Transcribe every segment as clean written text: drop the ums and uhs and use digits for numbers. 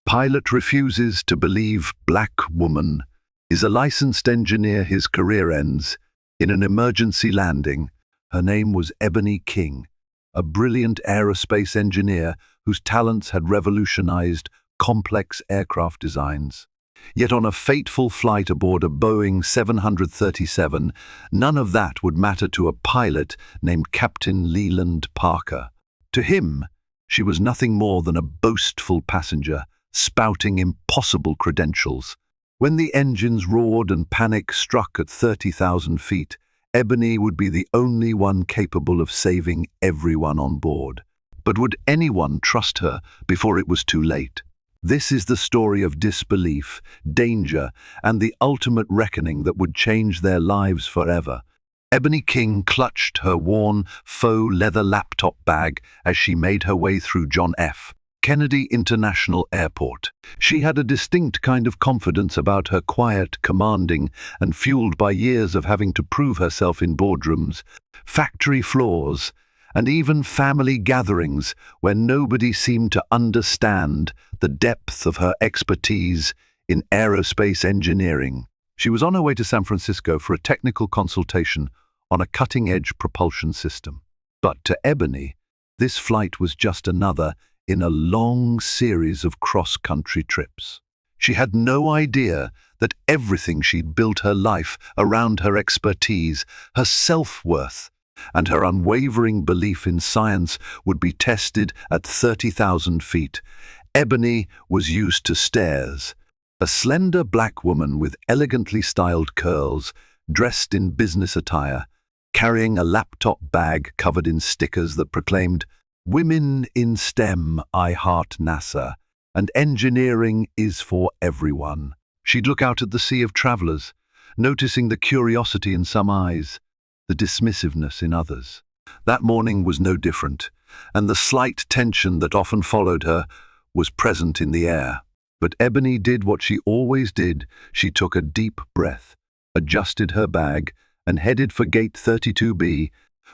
Pilot refuses to believe black woman is a licensed engineer. His career ends in an emergency landing. Her name was Ebony King, a brilliant aerospace engineer whose talents had revolutionized complex aircraft designs. Yet on a fateful flight aboard a Boeing 737, none of that would matter to a pilot named Captain Leland Parker. To him, she was nothing more than a boastful passenger, spouting impossible credentials. When the engines roared and panic struck at 30,000 feet, Ebony would be the only one capable of saving everyone on board. But would anyone trust her before it was too late? This is the story of disbelief, danger, and the ultimate reckoning that would change their lives forever. Ebony King clutched her worn, faux leather laptop bag as she made her way through John F. Kennedy International Airport. She had a distinct kind of confidence about her, quiet, commanding, and fueled by years of having to prove herself in boardrooms, factory floors, and even family gatherings where nobody seemed to understand the depth of her expertise in aerospace engineering. She was on her way to San Francisco for a technical consultation on a cutting-edge propulsion system. But to Ebony, this flight was just another in a long series of cross-country trips. She had no idea that everything she'd built her life around, her expertise, her self-worth, and her unwavering belief in science, would be tested at 30,000 feet. Ebony was used to stairs. A slender black woman with elegantly styled curls, dressed in business attire, carrying a laptop bag covered in stickers that proclaimed, "Women in STEM, I heart NASA, and engineering is for everyone." She'd look out at the sea of travelers, noticing the curiosity in some eyes, the dismissiveness in others. That morning was no different, and the slight tension that often followed her was present in the air. But Ebony did what she always did. She took a deep breath, adjusted her bag, and headed for Gate 32B,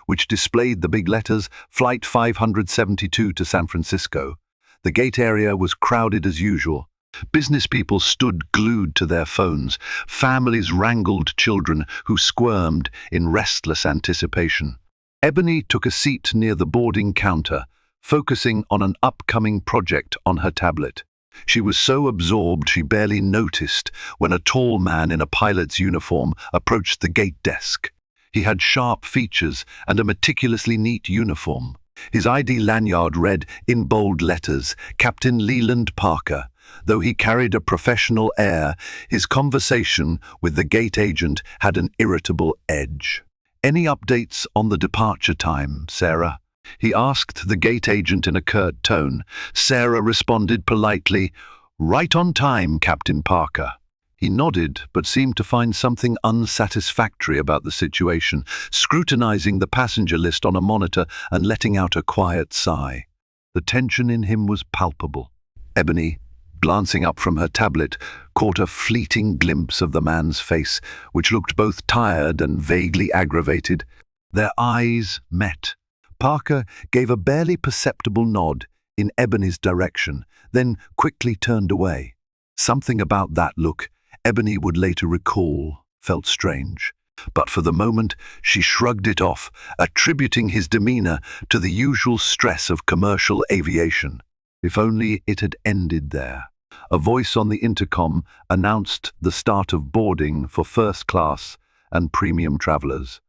which displayed the big letters, Flight 572 to San Francisco. The gate area was crowded as usual. Business people stood glued to their phones. Families wrangled children who squirmed in restless anticipation. Ebony took a seat near the boarding counter, focusing on an upcoming project on her tablet. She was so absorbed she barely noticed when a tall man in a pilot's uniform approached the gate desk. He had sharp features and a meticulously neat uniform. His ID lanyard read, in bold letters, Captain Leland Parker. Though he carried a professional air, his conversation with the gate agent had an irritable edge. "Any updates on the departure time, Sarah?" he asked the gate agent in a curt tone. Sarah responded politely, "Right on time, Captain Parker." He nodded, but seemed to find something unsatisfactory about the situation, scrutinizing the passenger list on a monitor and letting out a quiet sigh. The tension in him was palpable. Ebony, glancing up from her tablet, caught a fleeting glimpse of the man's face, which looked both tired and vaguely aggravated. Their eyes met. Parker gave a barely perceptible nod in Ebony's direction, then quickly turned away. Something about that look, Ebony would later recall, felt strange. But for the moment, she shrugged it off, attributing his demeanor to the usual stress of commercial aviation. If only it had ended there. A voice on the intercom announced the start of boarding for first class and premium travelers.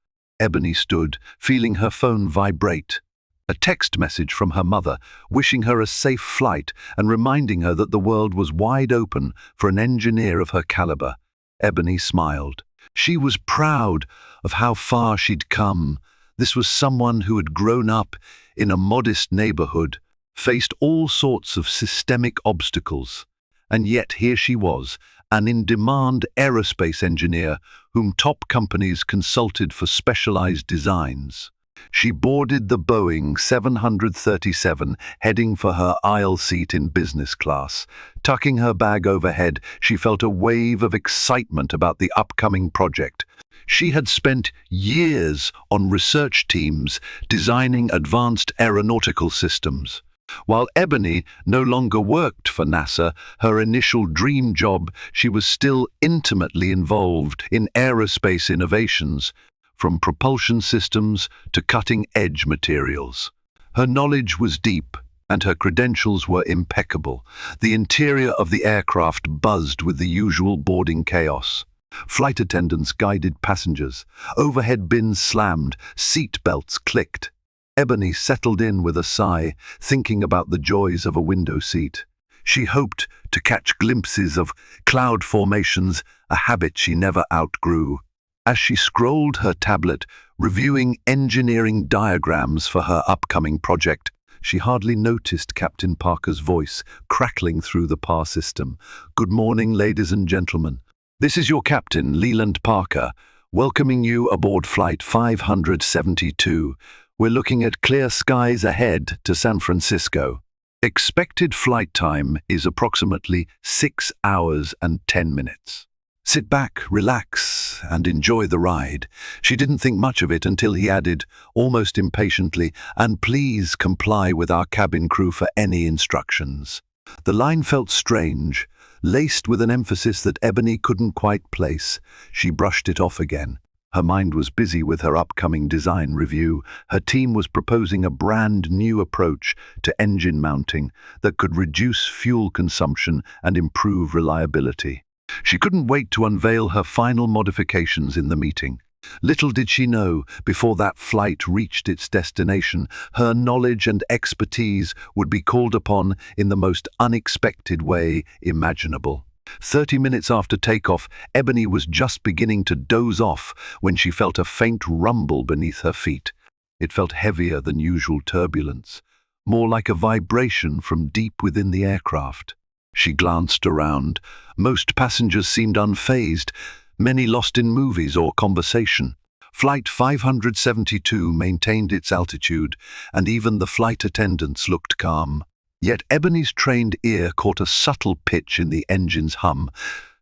Ebony stood, feeling her phone vibrate. A text message from her mother, wishing her a safe flight and reminding her that the world was wide open for an engineer of her caliber. Ebony smiled. She was proud of how far she'd come. This was someone who had grown up in a modest neighborhood, faced all sorts of systemic obstacles, and yet here she was, an in-demand aerospace engineer whom top companies consulted for specialized designs. She boarded the Boeing 737, heading for her aisle seat in business class. Tucking her bag overhead, she felt a wave of excitement about the upcoming project. She had spent years on research teams designing advanced aeronautical systems. While Ebony no longer worked for NASA, her initial dream job, she was still intimately involved in aerospace innovations, from propulsion systems to cutting-edge materials. Her knowledge was deep, and her credentials were impeccable. The interior of the aircraft buzzed with the usual boarding chaos. Flight attendants guided passengers. Overhead bins slammed. Seat belts clicked. Ebony settled in with a sigh, thinking about the joys of a window seat. She hoped to catch glimpses of cloud formations, a habit she never outgrew. As she scrolled her tablet, reviewing engineering diagrams for her upcoming project, she hardly noticed Captain Parker's voice crackling through the PAR system. "Good morning, ladies and gentlemen. This is your captain, Leland Parker, welcoming you aboard Flight 572. We're looking at clear skies ahead to San Francisco. Expected flight time is approximately 6 hours and 10 minutes. Sit back, relax, and enjoy the ride." She didn't think much of it until he added, almost impatiently, "And please comply with our cabin crew for any instructions." The line felt strange, laced with an emphasis that Ebony couldn't quite place. She brushed it off again. Her mind was busy with her upcoming design review. Her team was proposing a brand new approach to engine mounting that could reduce fuel consumption and improve reliability. She couldn't wait to unveil her final modifications in the meeting. Little did she know, before that flight reached its destination, her knowledge and expertise would be called upon in the most unexpected way imaginable. 30 minutes after takeoff, Ebony was just beginning to doze off when she felt a faint rumble beneath her feet. It felt heavier than usual turbulence, more like a vibration from deep within the aircraft. She glanced around. Most passengers seemed unfazed, many lost in movies or conversation. Flight 572 maintained its altitude, and even the flight attendants looked calm. Yet Ebony's trained ear caught a subtle pitch in the engine's hum,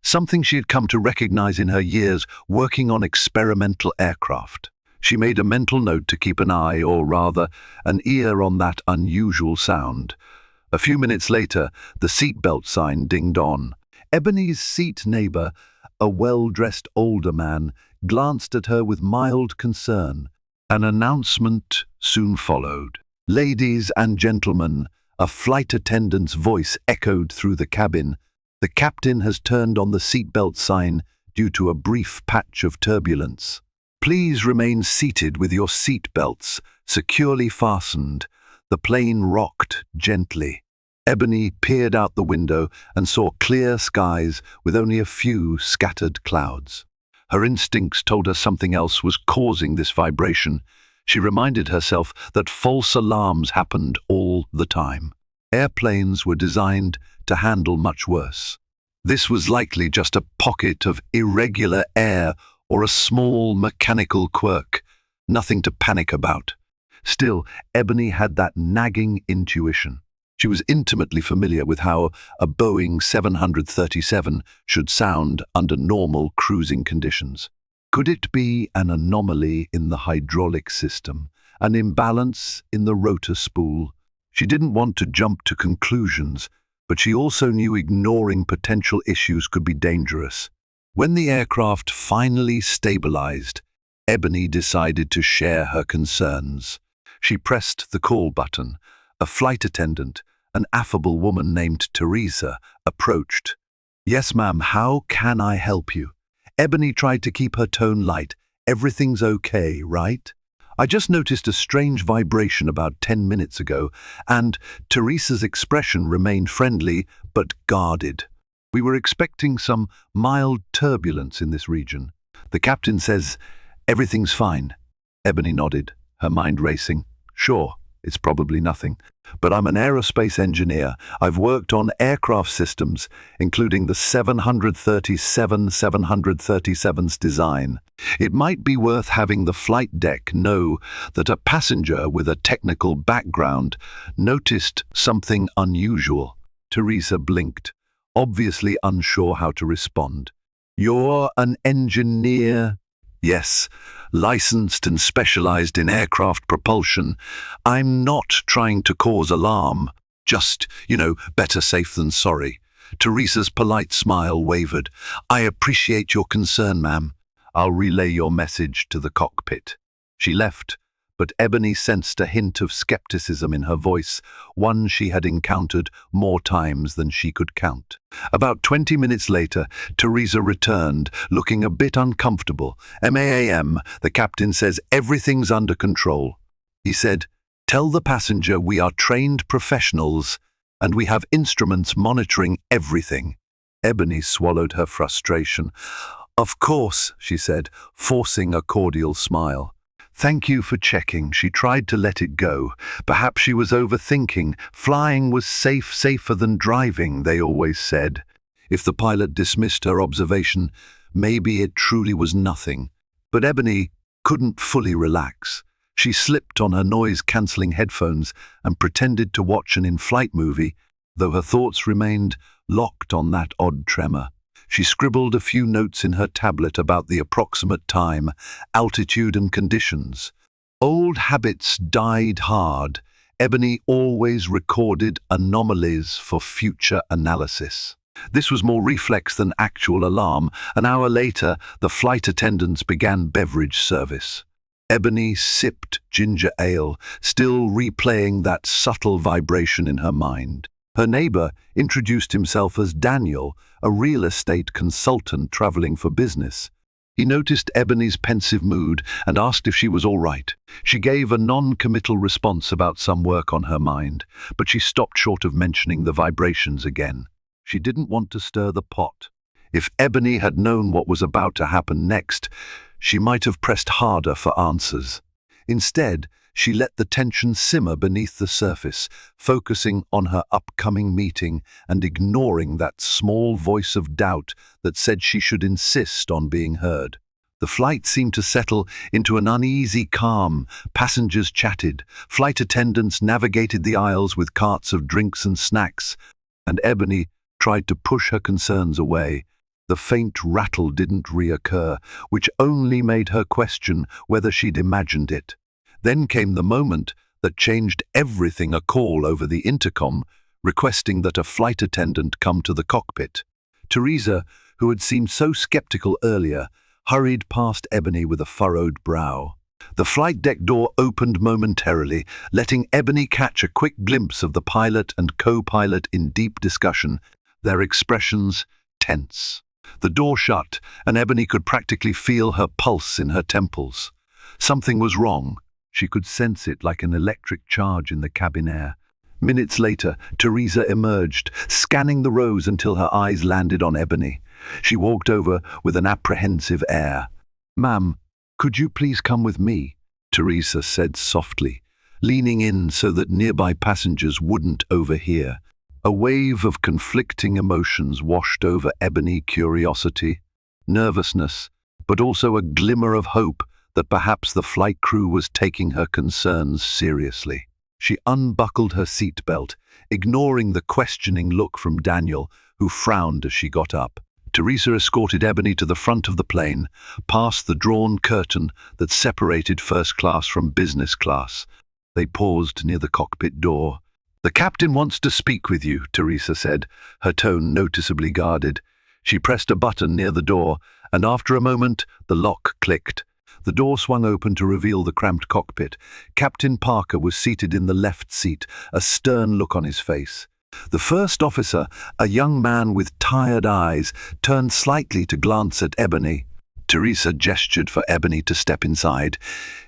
something she had come to recognize in her years working on experimental aircraft. She made a mental note to keep an eye, or rather, an ear on that unusual sound. A few minutes later, the seatbelt sign dinged on. Ebony's seat neighbor, a well-dressed older man, glanced at her with mild concern. An announcement soon followed. "Ladies and gentlemen," a flight attendant's voice echoed through the cabin. "The captain has turned on the seatbelt sign due to a brief patch of turbulence. Please remain seated with your seatbelts securely fastened." The plane rocked gently. Ebony peered out the window and saw clear skies with only a few scattered clouds. Her instincts told her something else was causing this vibration. She reminded herself that false alarms happened all the time. Airplanes were designed to handle much worse. This was likely just a pocket of irregular air or a small mechanical quirk, nothing to panic about. Still, Ebony had that nagging intuition. She was intimately familiar with how a Boeing 737 should sound under normal cruising conditions. Could it be an anomaly in the hydraulic system, an imbalance in the rotor spool? She didn't want to jump to conclusions, but she also knew ignoring potential issues could be dangerous. When the aircraft finally stabilized, Ebony decided to share her concerns. She pressed the call button. A flight attendant, an affable woman named Teresa, approached. "Yes, ma'am, how can I help you?" Ebony tried to keep her tone light. "Everything's okay, right? I just noticed a strange vibration about 10 minutes ago," and Teresa's expression remained friendly but guarded. "We were expecting some mild turbulence in this region. The captain says everything's fine." Ebony nodded, her mind racing. "Sure, it's probably nothing. But I'm an aerospace engineer. I've worked on aircraft systems, including the 737's design. It might be worth having the flight deck know that a passenger with a technical background noticed something unusual." Teresa blinked, obviously unsure how to respond. "You're an engineer?" "Yes, licensed and specialized in aircraft propulsion. I'm not trying to cause alarm. Just, better safe than sorry." Teresa's polite smile wavered. "I appreciate your concern, ma'am. I'll relay your message to the cockpit." She left, but Ebony sensed a hint of skepticism in her voice, one she had encountered more times than she could count. About 20 minutes later, Teresa returned, looking a bit uncomfortable. "MAAM, the captain says everything's under control." He said, "Tell the passenger we are trained professionals and we have instruments monitoring everything." Ebony swallowed her frustration. "Of course," she said, forcing a cordial smile. "Thank you for checking." She tried to let it go. Perhaps she was overthinking. Flying was safer than driving, they always said. If the pilot dismissed her observation, maybe it truly was nothing. But Ebony couldn't fully relax. She slipped on her noise-cancelling headphones and pretended to watch an in-flight movie, though her thoughts remained locked on that odd tremor. She scribbled a few notes in her tablet about the approximate time, altitude and conditions. Old habits died hard. Ebony always recorded anomalies for future analysis. This was more reflex than actual alarm. An hour later, the flight attendants began beverage service. Ebony sipped ginger ale, still replaying that subtle vibration in her mind. Her neighbor introduced himself as Daniel, a real estate consultant traveling for business. He noticed Ebony's pensive mood and asked if she was all right. She gave a non-committal response about some work on her mind, but she stopped short of mentioning the vibrations again. She didn't want to stir the pot. If Ebony had known what was about to happen next, she might have pressed harder for answers. Instead, she let the tension simmer beneath the surface, focusing on her upcoming meeting and ignoring that small voice of doubt that said she should insist on being heard. The flight seemed to settle into an uneasy calm. Passengers chatted, flight attendants navigated the aisles with carts of drinks and snacks, and Ebony tried to push her concerns away. The faint rattle didn't reoccur, which only made her question whether she'd imagined it. Then came the moment that changed everything, a call over the intercom requesting that a flight attendant come to the cockpit. Teresa, who had seemed so skeptical earlier, hurried past Ebony with a furrowed brow. The flight deck door opened momentarily, letting Ebony catch a quick glimpse of the pilot and co-pilot in deep discussion, their expressions tense. The door shut, and Ebony could practically feel her pulse in her temples. Something was wrong. She could sense it like an electric charge in the cabin air. Minutes later, Teresa emerged, scanning the rows until her eyes landed on Ebony. She walked over with an apprehensive air. "Ma'am, could you please come with me?" Teresa said softly, leaning in so that nearby passengers wouldn't overhear. A wave of conflicting emotions washed over Ebony: curiosity, nervousness, but also a glimmer of hope that perhaps the flight crew was taking her concerns seriously. She unbuckled her seatbelt, ignoring the questioning look from Daniel, who frowned as she got up. Teresa escorted Ebony to the front of the plane, past the drawn curtain that separated first class from business class. They paused near the cockpit door. "The captain wants to speak with you," Teresa said, her tone noticeably guarded. She pressed a button near the door, and after a moment, the lock clicked. The door swung open to reveal the cramped cockpit. Captain Parker was seated in the left seat, a stern look on his face. The first officer, a young man with tired eyes, turned slightly to glance at Ebony. Teresa gestured for Ebony to step inside.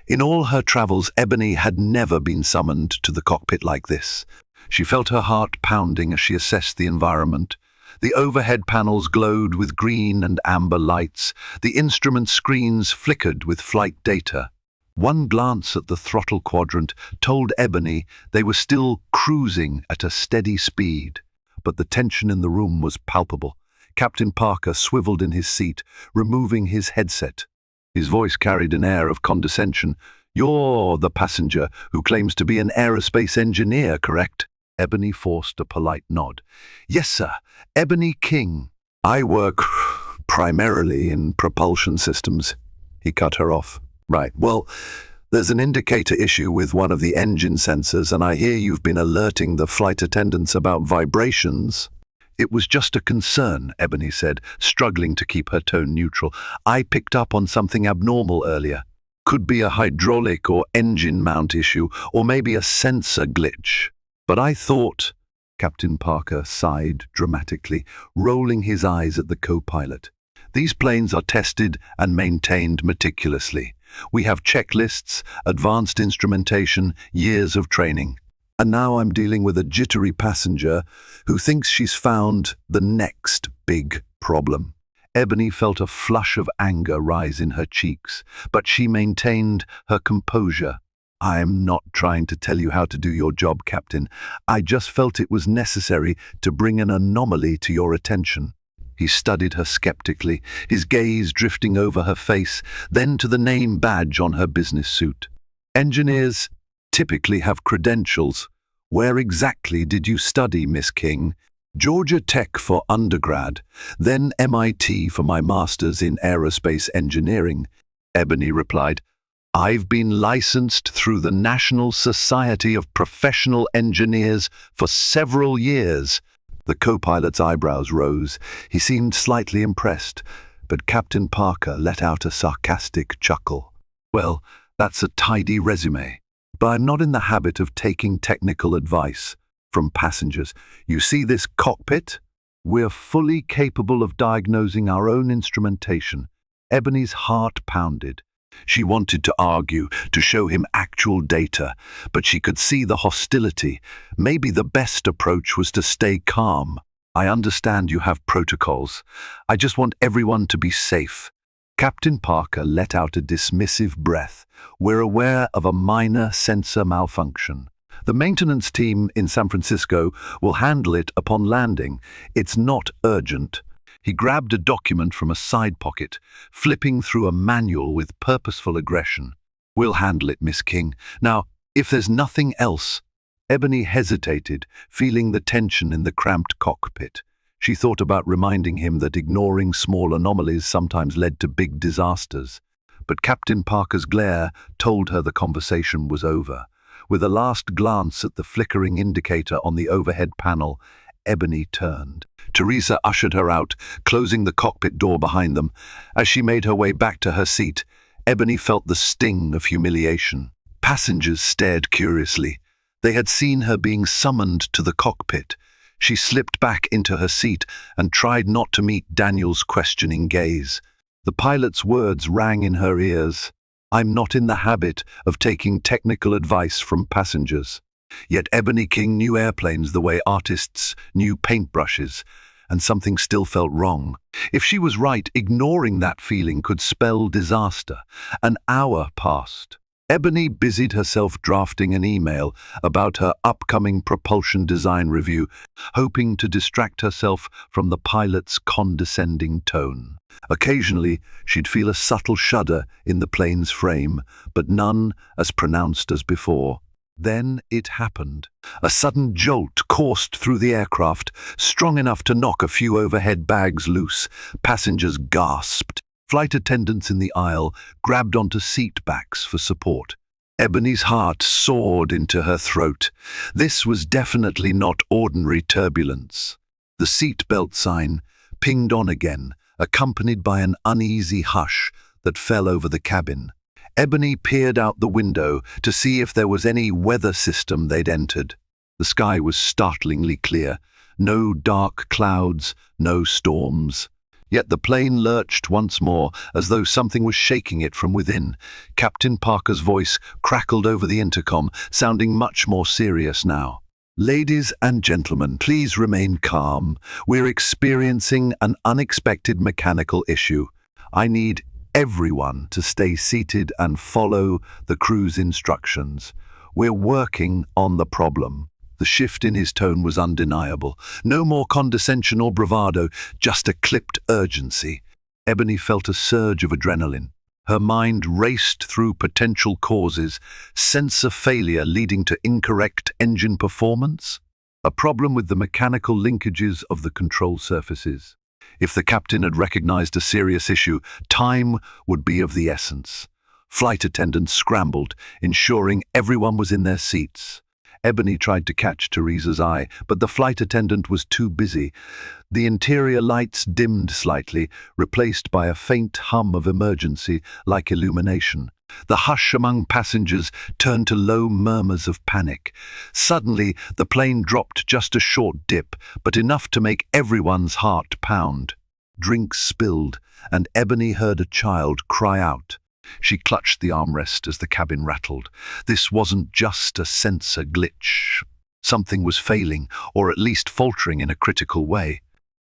In all her travels, Ebony had never been summoned to the cockpit like this. She felt her heart pounding as she assessed the environment. The overhead panels glowed with green and amber lights. The instrument screens flickered with flight data. One glance at the throttle quadrant told Ebony they were still cruising at a steady speed. But the tension in the room was palpable. Captain Parker swiveled in his seat, removing his headset. His voice carried an air of condescension. "You're the passenger who claims to be an aerospace engineer, correct?" Ebony forced a polite nod. "Yes, sir. Ebony King. I work primarily in propulsion systems." He cut her off. Right. Well, there's an indicator issue with one of the engine sensors, and I hear you've been alerting the flight attendants about vibrations. It was just a concern, Ebony said, struggling to keep her tone neutral. I picked up on something abnormal earlier. Could be a hydraulic or engine mount issue, or maybe a sensor glitch. But I thought, Captain Parker sighed dramatically, rolling his eyes at the co-pilot. These planes are tested and maintained meticulously. We have checklists, advanced instrumentation, years of training. And now I'm dealing with a jittery passenger who thinks she's found the next big problem. Ebony felt a flush of anger rise in her cheeks, but she maintained her composure. I'm not trying to tell you how to do your job, Captain. I just felt it was necessary to bring an anomaly to your attention. He studied her skeptically, his gaze drifting over her face, then to the name badge on her business suit. Engineers typically have credentials. Where exactly did you study, Miss King? Georgia Tech for undergrad, then MIT for my master's in aerospace engineering, Ebony replied. I've been licensed through the National Society of Professional Engineers for several years. The co-pilot's eyebrows rose. He seemed slightly impressed, but Captain Parker let out a sarcastic chuckle. Well, that's a tidy resume. But I'm not in the habit of taking technical advice from passengers. You see this cockpit? We're fully capable of diagnosing our own instrumentation. Ebony's heart pounded. She wanted to argue, to show him actual data, but she could see the hostility. Maybe the best approach was to stay calm. I understand you have protocols. I just want everyone to be safe. Captain Parker let out a dismissive breath. We're aware of a minor sensor malfunction. The maintenance team in San Francisco will handle it upon landing. It's not urgent. He grabbed a document from a side pocket, flipping through a manual with purposeful aggression. We'll handle it, Miss King. Now, if there's nothing else. Ebony hesitated, feeling the tension in the cramped cockpit. She thought about reminding him that ignoring small anomalies sometimes led to big disasters. But Captain Parker's glare told her the conversation was over. With a last glance at the flickering indicator on the overhead panel, Ebony turned. Teresa ushered her out, closing the cockpit door behind them. As she made her way back to her seat, Ebony felt the sting of humiliation. Passengers stared curiously. They had seen her being summoned to the cockpit. She slipped back into her seat and tried not to meet Daniel's questioning gaze. The pilot's words rang in her ears. I'm not in the habit of taking technical advice from passengers. Yet Ebony King knew airplanes the way artists knew paintbrushes, and something still felt wrong. If she was right, ignoring that feeling could spell disaster. An hour passed. Ebony busied herself drafting an email about her upcoming propulsion design review, hoping to distract herself from the pilot's condescending tone. Occasionally, she'd feel a subtle shudder in the plane's frame, but none as pronounced as before. Then it happened. A sudden jolt coursed through the aircraft, strong enough to knock a few overhead bags loose. Passengers gasped. Flight attendants in the aisle grabbed onto seat backs for support. Ebony's heart soared into her throat. This was definitely not ordinary turbulence. The seat belt sign pinged on again, accompanied by an uneasy hush that fell over the cabin. Ebony peered out the window to see if there was any weather system they'd entered. The sky was startlingly clear. No dark clouds, no storms. Yet the plane lurched once more, as though something was shaking it from within. Captain Parker's voice crackled over the intercom, sounding much more serious now. Ladies and gentlemen, please remain calm. We're experiencing an unexpected mechanical issue. I need everyone to stay seated and follow the crew's instructions. We're working on the problem. The shift in his tone was undeniable. No more condescension or bravado, just a clipped urgency. Ebony felt a surge of adrenaline. Her mind raced through potential causes, sensor failure leading to incorrect engine performance, a problem with the mechanical linkages of the control surfaces. If the captain had recognized a serious issue, time would be of the essence. Flight attendants scrambled, ensuring everyone was in their seats. Ebony tried to catch Teresa's eye, but the flight attendant was too busy. The interior lights dimmed slightly, replaced by a faint hum of emergency-like illumination. The hush among passengers turned to low murmurs of panic. Suddenly, the plane dropped just a short dip, but enough to make everyone's heart pound. Drinks spilled, and Ebony heard a child cry out. She clutched the armrest as the cabin rattled. This wasn't just a sensor glitch. Something was failing, or at least faltering in a critical way.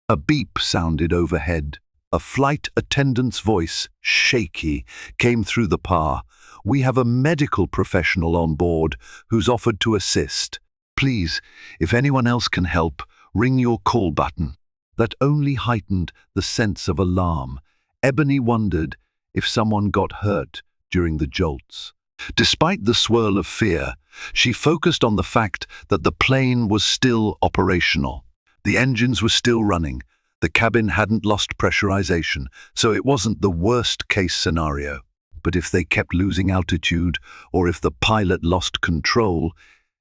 A beep sounded overhead. A flight attendant's voice, shaky, came through the PA. "We have a medical professional on board who's offered to assist. Please, if anyone else can help, ring your call button." That only heightened the sense of alarm. Ebony wondered if someone got hurt during the jolts. Despite the swirl of fear, she focused on the fact that the plane was still operational. The engines were still running. The cabin hadn't lost pressurization, so it wasn't the worst-case scenario. But if they kept losing altitude, or if the pilot lost control,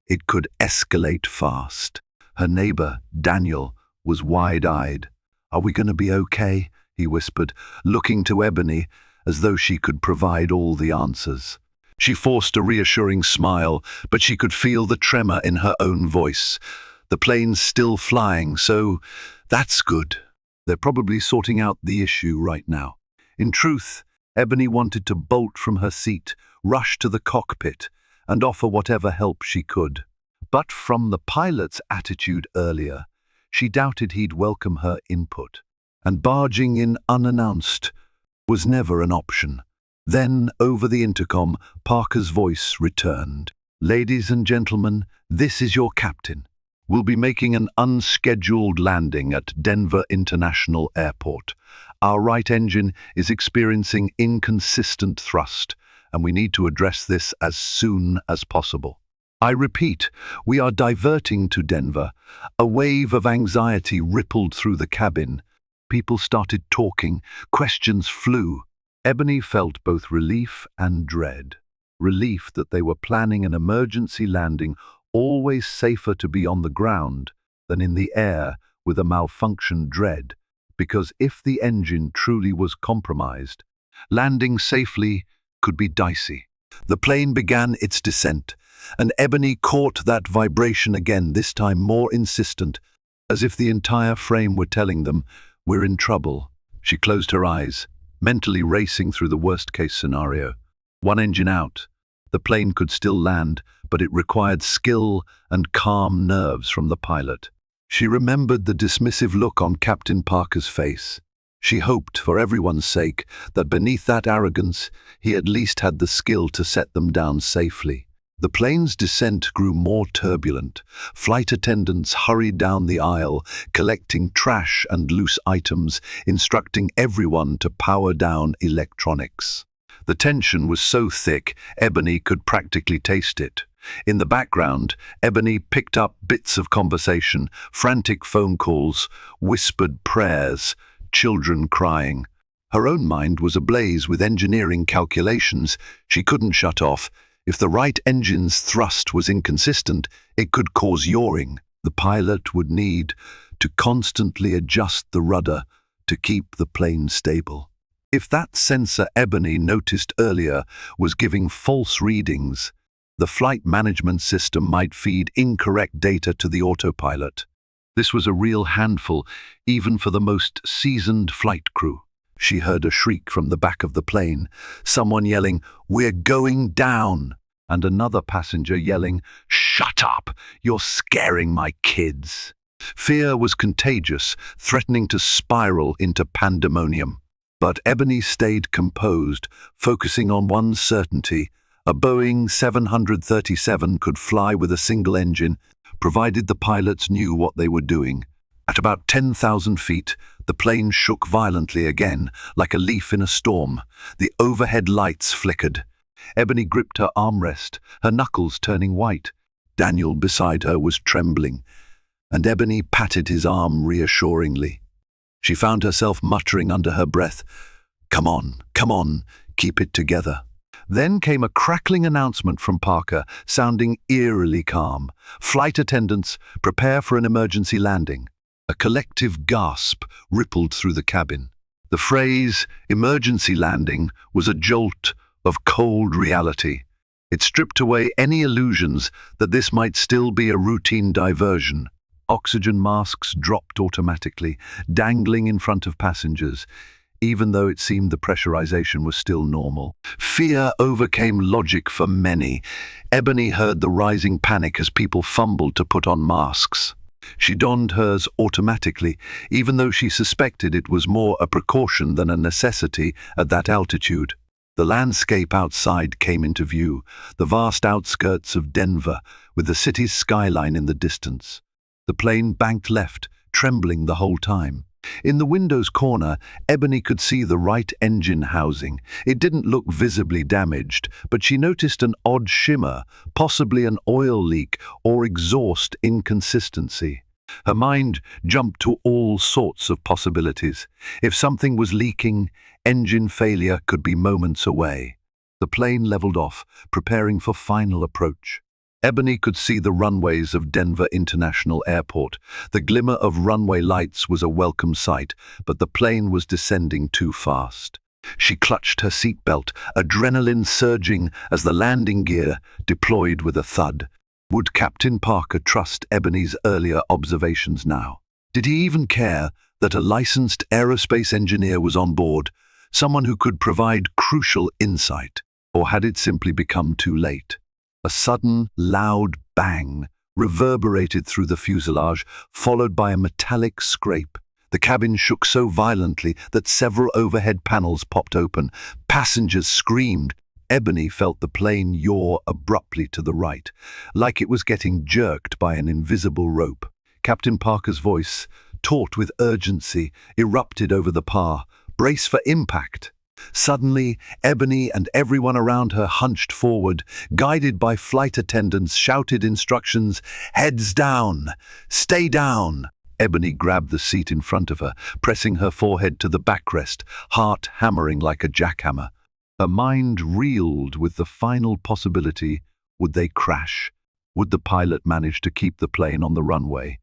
it could escalate fast. Her neighbor, Daniel, was wide-eyed. "Are we going to be okay?" he whispered, looking to Ebony as though she could provide all the answers. She forced a reassuring smile, but she could feel the tremor in her own voice. The plane's still flying, so that's good. They're probably sorting out the issue right now. In truth, Ebony wanted to bolt from her seat, rush to the cockpit, and offer whatever help she could. But from the pilot's attitude earlier, she doubted he'd welcome her input. And barging in unannounced was never an option. Then, over the intercom, Parker's voice returned. "Ladies and gentlemen, this is your captain. We'll be making an unscheduled landing at Denver International Airport. Our right engine is experiencing inconsistent thrust, and we need to address this as soon as possible. I repeat, we are diverting to Denver." A wave of anxiety rippled through the cabin. People started talking. Questions flew. Ebony felt both relief and dread. Relief that they were planning an emergency landing, always safer to be on the ground than in the air with a malfunction. Dread, because if the engine truly was compromised, landing safely could be dicey. The plane began its descent, and Ebony caught that vibration again, this time more insistent, as if the entire frame were telling them, "We're in trouble." She closed her eyes, mentally racing through the worst-case scenario. One engine out. The plane could still land, but it required skill and calm nerves from the pilot. She remembered the dismissive look on Captain Parker's face. She hoped, for everyone's sake, that beneath that arrogance, he at least had the skill to set them down safely. The plane's descent grew more turbulent. Flight attendants hurried down the aisle, collecting trash and loose items, instructing everyone to power down electronics. The tension was so thick, Ebony could practically taste it. In the background, Ebony picked up bits of conversation, frantic phone calls, whispered prayers, children crying. Her own mind was ablaze with engineering calculations she couldn't shut off. If the right engine's thrust was inconsistent, it could cause yawing. The pilot would need to constantly adjust the rudder to keep the plane stable. If that sensor Ebony noticed earlier was giving false readings, the flight management system might feed incorrect data to the autopilot. This was a real handful, even for the most seasoned flight crew. She heard a shriek from the back of the plane, someone yelling, "We're going down!" and another passenger yelling, "Shut up! You're scaring my kids!" Fear was contagious, threatening to spiral into pandemonium. But Ebony stayed composed, focusing on one certainty: a Boeing 737 could fly with a single engine, provided the pilots knew what they were doing. At about 10,000 feet, the plane shook violently again, like a leaf in a storm. The overhead lights flickered. Ebony gripped her armrest, her knuckles turning white. Daniel beside her was trembling, and Ebony patted his arm reassuringly. She found herself muttering under her breath, come on, keep it together." Then came a crackling announcement from Parker, sounding eerily calm. "Flight attendants, prepare for an emergency landing." A collective gasp rippled through the cabin. The phrase, "emergency landing," was a jolt of cold reality. It stripped away any illusions that this might still be a routine diversion. Oxygen masks dropped automatically, dangling in front of passengers, even though it seemed the pressurization was still normal. Fear overcame logic for many. Ebony heard the rising panic as people fumbled to put on masks. She donned hers automatically, even though she suspected it was more a precaution than a necessity at that altitude. The landscape outside came into view, the vast outskirts of Denver, with the city's skyline in the distance. The plane banked left, trembling the whole time. In the window's corner, Ebony could see the right engine housing. It didn't look visibly damaged, but she noticed an odd shimmer, possibly an oil leak or exhaust inconsistency. Her mind jumped to all sorts of possibilities. If something was leaking, engine failure could be moments away. The plane leveled off, preparing for final approach. Ebony could see the runways of Denver International Airport. The glimmer of runway lights was a welcome sight, but the plane was descending too fast. She clutched her seatbelt, adrenaline surging as the landing gear deployed with a thud. Would Captain Parker trust Ebony's earlier observations now? Did he even care that a licensed aerospace engineer was on board, someone who could provide crucial insight? Or had it simply become too late? A sudden, loud bang reverberated through the fuselage, followed by a metallic scrape. The cabin shook so violently that several overhead panels popped open. Passengers screamed. Ebony felt the plane yaw abruptly to the right, like it was getting jerked by an invisible rope. Captain Parker's voice, taut with urgency, erupted over the PA. "Brace for impact." Suddenly, Ebony and everyone around her hunched forward, guided by flight attendants, shouted instructions, "Heads down! Stay down!" Ebony grabbed the seat in front of her, pressing her forehead to the backrest, heart hammering like a jackhammer. Her mind reeled with the final possibility: would they crash? Would the pilot manage to keep the plane on the runway?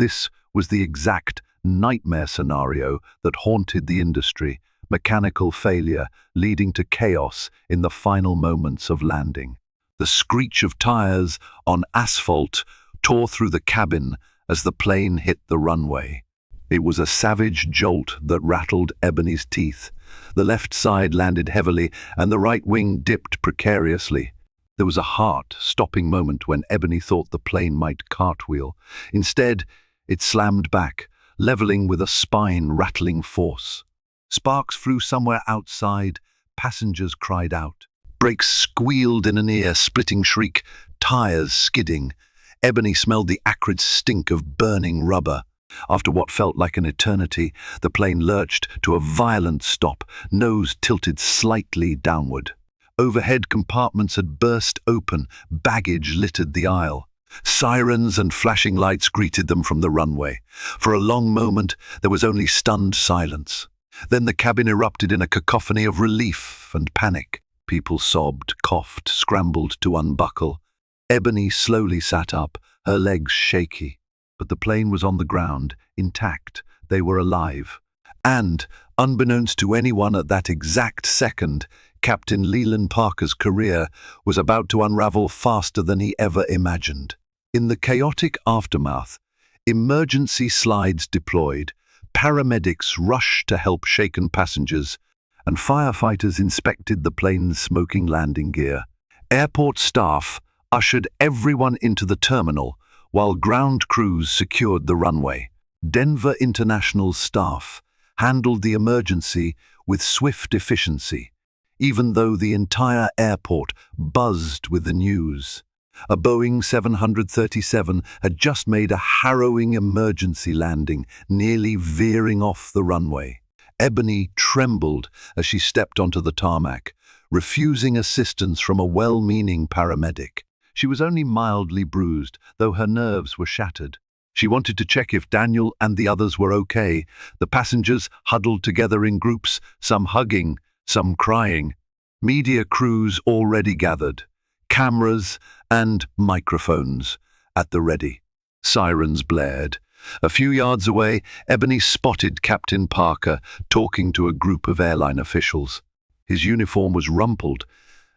This was the exact nightmare scenario that haunted the industry. Mechanical failure leading to chaos in the final moments of landing. The screech of tires on asphalt tore through the cabin as the plane hit the runway. It was a savage jolt that rattled Ebony's teeth. The left side landed heavily and the right wing dipped precariously. There was a heart-stopping moment when Ebony thought the plane might cartwheel. Instead, it slammed back, leveling with a spine-rattling force. Sparks flew somewhere outside. Passengers cried out. Brakes squealed in an ear-splitting shriek, tires skidding. Ebony smelled the acrid stink of burning rubber. After what felt like an eternity, the plane lurched to a violent stop, nose tilted slightly downward. Overhead compartments had burst open, baggage littered the aisle. Sirens and flashing lights greeted them from the runway. For a long moment, there was only stunned silence. Then the cabin erupted in a cacophony of relief and panic. People sobbed, coughed, scrambled to unbuckle. Ebony slowly sat up, her legs shaky. But the plane was on the ground, intact. They were alive. And, unbeknownst to anyone at that exact second, Captain Leland Parker's career was about to unravel faster than he ever imagined. In the chaotic aftermath, emergency slides deployed, paramedics rushed to help shaken passengers, and firefighters inspected the plane's smoking landing gear. Airport staff ushered everyone into the terminal, while ground crews secured the runway. Denver International's staff handled the emergency with swift efficiency, even though the entire airport buzzed with the news. A Boeing 737 had just made a harrowing emergency landing, nearly veering off the runway. Ebony trembled as she stepped onto the tarmac, refusing assistance from a well-meaning paramedic. She was only mildly bruised, though her nerves were shattered. She wanted to check if Daniel and the others were okay. The passengers huddled together in groups, some hugging, some crying. Media crews already gathered, cameras and microphones at the ready. Sirens blared. A few yards away, Ebony spotted Captain Parker talking to a group of airline officials. His uniform was rumpled,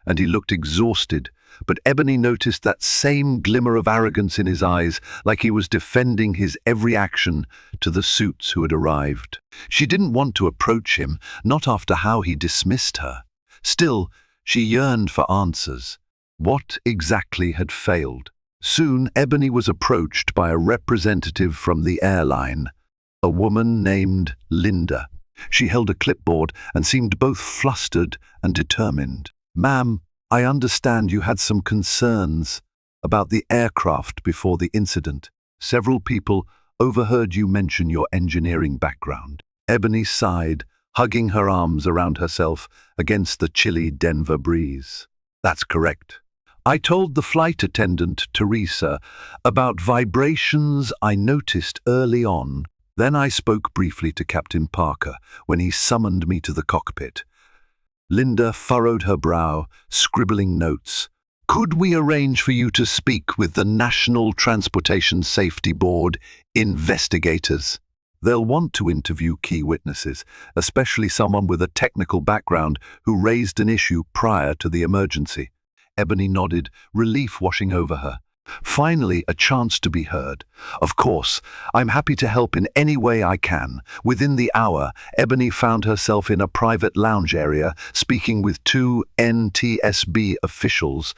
and he looked exhausted, but Ebony noticed that same glimmer of arrogance in his eyes, like he was defending his every action to the suits who had arrived. She didn't want to approach him, not after how he dismissed her. Still, she yearned for answers. What exactly had failed? Soon, Ebony was approached by a representative from the airline, a woman named Linda. She held a clipboard and seemed both flustered and determined. "Ma'am, I understand you had some concerns about the aircraft before the incident. Several people overheard you mention your engineering background." Ebony sighed, hugging her arms around herself against the chilly Denver breeze. "That's correct. I told the flight attendant, Teresa, about vibrations I noticed early on. Then I spoke briefly to Captain Parker when he summoned me to the cockpit." Linda furrowed her brow, scribbling notes. "Could we arrange for you to speak with the National Transportation Safety Board investigators? They'll want to interview key witnesses, especially someone with a technical background who raised an issue prior to the emergency." Ebony nodded, relief washing over her. Finally, a chance to be heard. "Of course, I'm happy to help in any way I can." Within the hour, Ebony found herself in a private lounge area, speaking with two NTSB officials,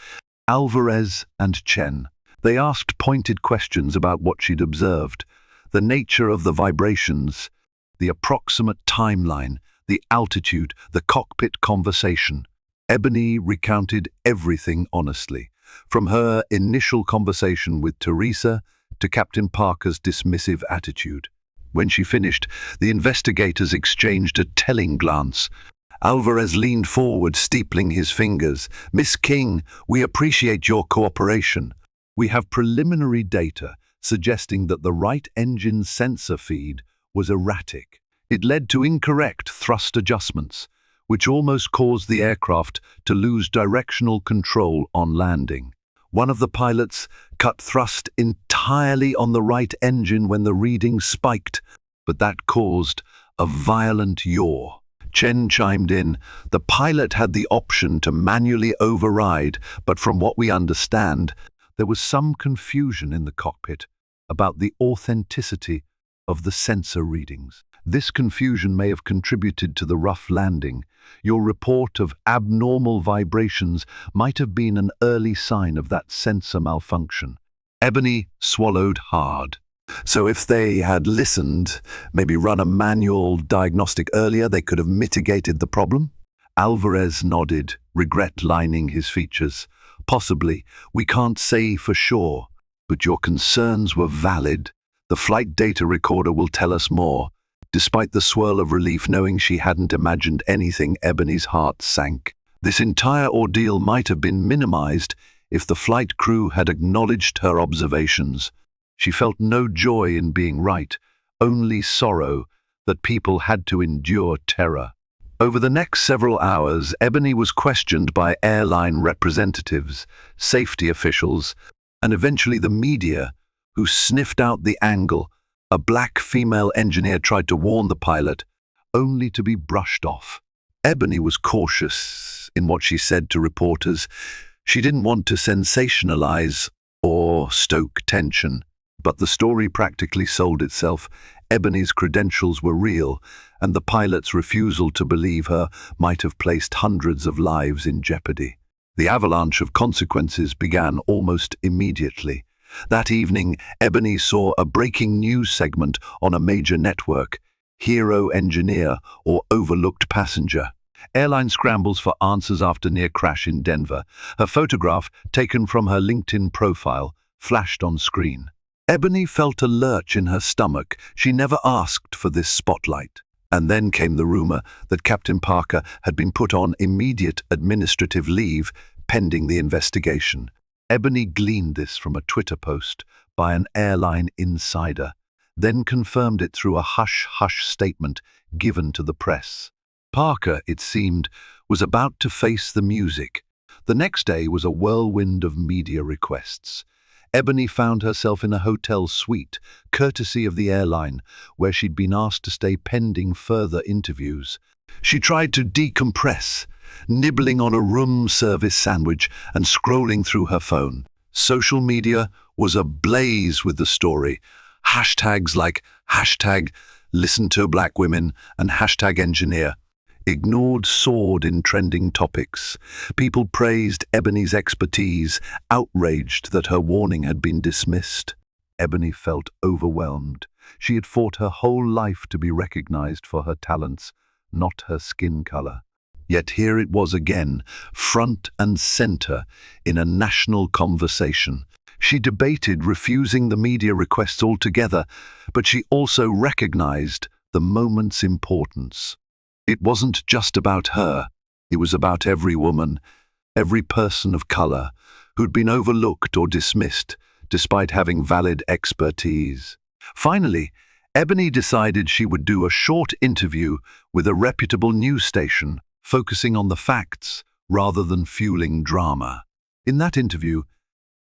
Alvarez and Chen. They asked pointed questions about what she'd observed, the nature of the vibrations, the approximate timeline, the altitude, the cockpit conversation. Ebony recounted everything honestly, from her initial conversation with Teresa to Captain Parker's dismissive attitude. When she finished, the investigators exchanged a telling glance. Alvarez leaned forward, steepling his fingers. "Miss King, we appreciate your cooperation. We have preliminary data suggesting that the right engine sensor feed was erratic. It led to incorrect thrust adjustments, which almost caused the aircraft to lose directional control on landing. One of the pilots cut thrust entirely on the right engine when the reading spiked, but that caused a violent yaw." Chen chimed in. "The pilot had the option to manually override, but from what we understand, there was some confusion in the cockpit about the authenticity of the sensor readings. This confusion may have contributed to the rough landing. Your report of abnormal vibrations might have been an early sign of that sensor malfunction." Ebony swallowed hard. So if they had listened, maybe run a manual diagnostic earlier, they could have mitigated the problem? Alvarez nodded, regret lining his features. "Possibly. We can't say for sure. But your concerns were valid. The flight data recorder will tell us more." Despite the swirl of relief knowing she hadn't imagined anything, Ebony's heart sank. This entire ordeal might have been minimized if the flight crew had acknowledged her observations. She felt no joy in being right, only sorrow that people had to endure terror. Over the next several hours, Ebony was questioned by airline representatives, safety officials, and eventually the media, who sniffed out the angle. A black female engineer tried to warn the pilot, only to be brushed off. Ebony was cautious in what she said to reporters. She didn't want to sensationalize or stoke tension, but the story practically sold itself. Ebony's credentials were real, and the pilot's refusal to believe her might have placed hundreds of lives in jeopardy. The avalanche of consequences began almost immediately. That evening, Ebony saw a breaking news segment on a major network, "Hero Engineer or Overlooked Passenger." Airline scrambles for answers after near crash in Denver. Her photograph, taken from her LinkedIn profile, flashed on screen. Ebony felt a lurch in her stomach. She never asked for this spotlight. And then came the rumor that Captain Parker had been put on immediate administrative leave pending the investigation. Ebony gleaned this from a Twitter post by an airline insider, then confirmed it through a hush-hush statement given to the press. Parker, it seemed, was about to face the music. The next day was a whirlwind of media requests. Ebony found herself in a hotel suite, courtesy of the airline, where she'd been asked to stay pending further interviews. She tried to decompress, nibbling on a room service sandwich and scrolling through her phone. Social media was ablaze with the story. Hashtags like #ListenToBlackWomen and #engineer ignored soared in trending topics. People praised Ebony's expertise, outraged that her warning had been dismissed. Ebony felt overwhelmed. She had fought her whole life to be recognized for her talents, not her skin color. Yet here it was again, front and center in a national conversation. She debated refusing the media requests altogether, but she also recognized the moment's importance. It wasn't just about her, it was about every woman, every person of color, who'd been overlooked or dismissed, despite having valid expertise. Finally, Ebony decided she would do a short interview with a reputable news station, focusing on the facts rather than fueling drama. In that interview,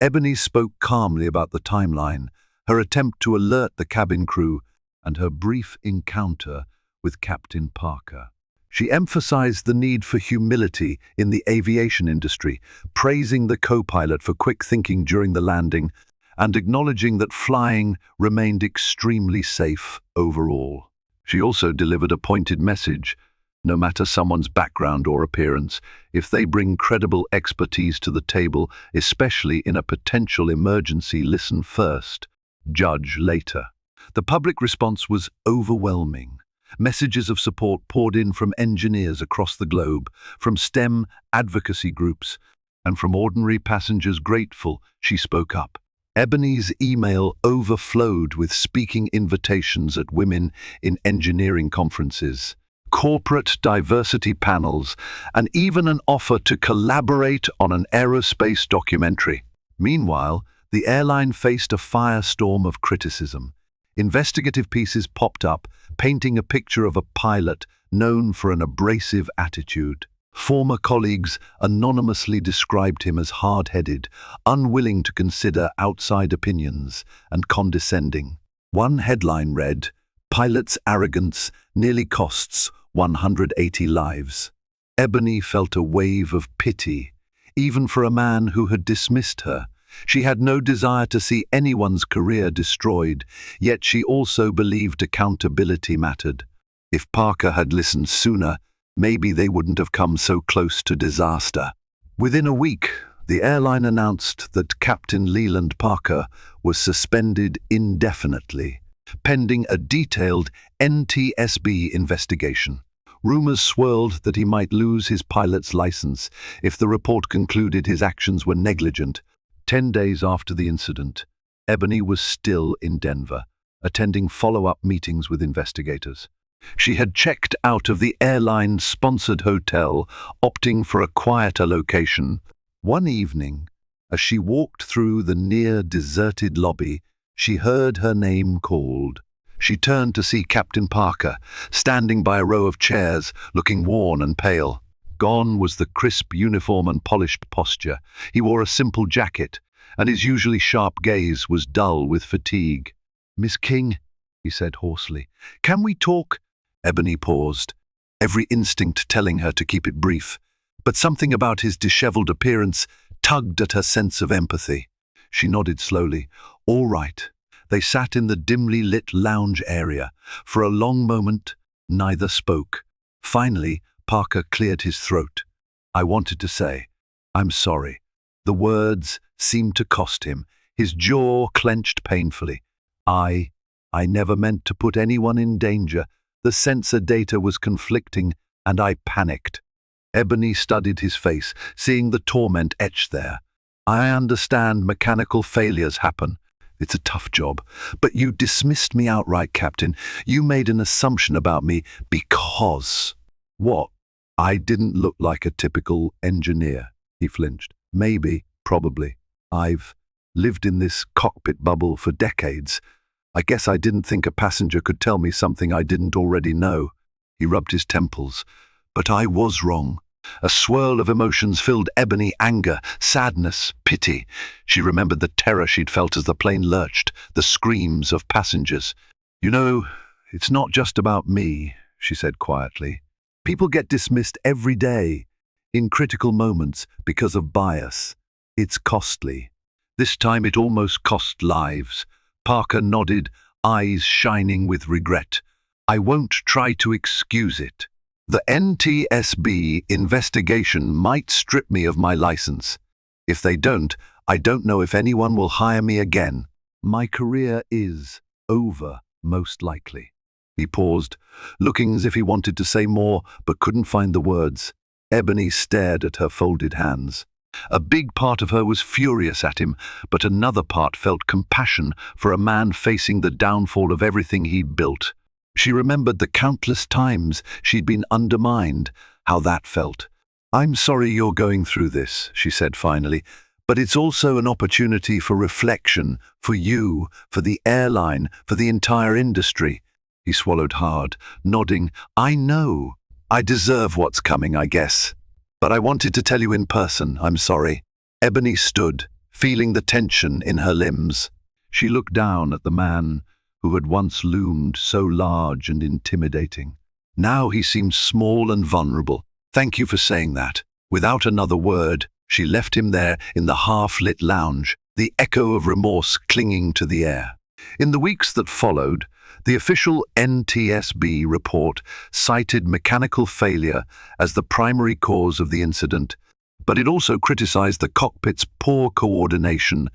Ebony spoke calmly about the timeline, her attempt to alert the cabin crew, and her brief encounter with Captain Parker. She emphasized the need for humility in the aviation industry, praising the co-pilot for quick thinking during the landing, and acknowledging that flying remained extremely safe overall. She also delivered a pointed message. No matter someone's background or appearance, if they bring credible expertise to the table, especially in a potential emergency, listen first, judge later. The public response was overwhelming. Messages of support poured in from engineers across the globe, from STEM advocacy groups, and from ordinary passengers grateful she spoke up. Ebony's email overflowed with speaking invitations at Women in Engineering conferences, corporate diversity panels, and even an offer to collaborate on an aerospace documentary. Meanwhile, the airline faced a firestorm of criticism. Investigative pieces popped up, painting a picture of a pilot known for an abrasive attitude. Former colleagues anonymously described him as hard-headed, unwilling to consider outside opinions, and condescending. One headline read, "Pilot's arrogance nearly costs 180 lives." Ebony felt a wave of pity, even for a man who had dismissed her. She had no desire to see anyone's career destroyed, yet she also believed accountability mattered. If Parker had listened sooner, maybe they wouldn't have come so close to disaster. Within a week, the airline announced that Captain Leland Parker was suspended indefinitely, pending a detailed NTSB investigation. Rumors swirled that he might lose his pilot's license if the report concluded his actions were negligent. 10 days after the incident, Ebony was still in Denver, attending follow-up meetings with investigators. She had checked out of the airline-sponsored hotel, opting for a quieter location. One evening, as she walked through the near-deserted lobby, she heard her name called. She turned to see Captain Parker, standing by a row of chairs, looking worn and pale. Gone was the crisp uniform and polished posture. He wore a simple jacket, and his usually sharp gaze was dull with fatigue. "Miss King," he said hoarsely, "can we talk?" Ebony paused, every instinct telling her to keep it brief, but something about his disheveled appearance tugged at her sense of empathy. She nodded slowly. "All right." They sat in the dimly lit lounge area. For a long moment, neither spoke. Finally, Parker cleared his throat. "I wanted to say, I'm sorry." The words seemed to cost him. His jaw clenched painfully. I never meant to put anyone in danger. The sensor data was conflicting, and I panicked." Ebony studied his face, seeing the torment etched there. "I understand mechanical failures happen. It's a tough job. But you dismissed me outright, Captain. You made an assumption about me because..." "What?" "I didn't look like a typical engineer," he flinched. "Maybe, probably. I've lived in this cockpit bubble for decades. I guess I didn't think a passenger could tell me something I didn't already know." He rubbed his temples. "But I was wrong. A swirl of emotions filled Ebony: anger, sadness, pity. She remembered the terror she'd felt as the plane lurched, the screams of passengers. "You know, it's not just about me," she said quietly. "People get dismissed every day, in critical moments, because of bias. It's costly. This time it almost cost lives." Parker nodded, eyes shining with regret. "I won't try to excuse it. The NTSB investigation might strip me of my license. If they don't, I don't know if anyone will hire me again. My career is over, most likely." He paused, looking as if he wanted to say more, but couldn't find the words. Ebony stared at her folded hands. A big part of her was furious at him, but another part felt compassion for a man facing the downfall of everything he'd built. She remembered the countless times she'd been undermined, how that felt. "I'm sorry you're going through this," she said finally, "but it's also an opportunity for reflection, for you, for the airline, for the entire industry." He swallowed hard, nodding. "I know. I deserve what's coming, I guess. But I wanted to tell you in person, I'm sorry." Ebony stood, feeling the tension in her limbs. She looked down at the man who had once loomed so large and intimidating. Now he seemed small and vulnerable. "Thank you for saying that." Without another word, she left him there in the half-lit lounge, the echo of remorse clinging to the air. In the weeks that followed, the official NTSB report cited mechanical failure as the primary cause of the incident, but it also criticized the cockpit's poor coordination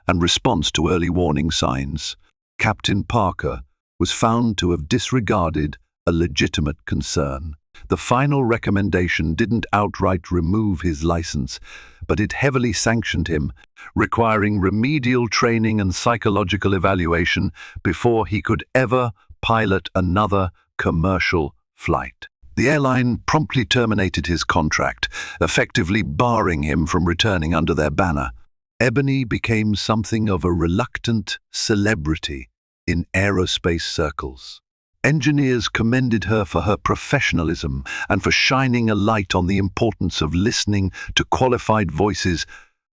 and response to early warning signs. Captain Parker was found to have disregarded a legitimate concern. The final recommendation didn't outright remove his license, but it heavily sanctioned him, requiring remedial training and psychological evaluation before he could ever pilot another commercial flight. The airline promptly terminated his contract, effectively barring him from returning under their banner. Ebony became something of a reluctant celebrity in aerospace circles. Engineers commended her for her professionalism and for shining a light on the importance of listening to qualified voices,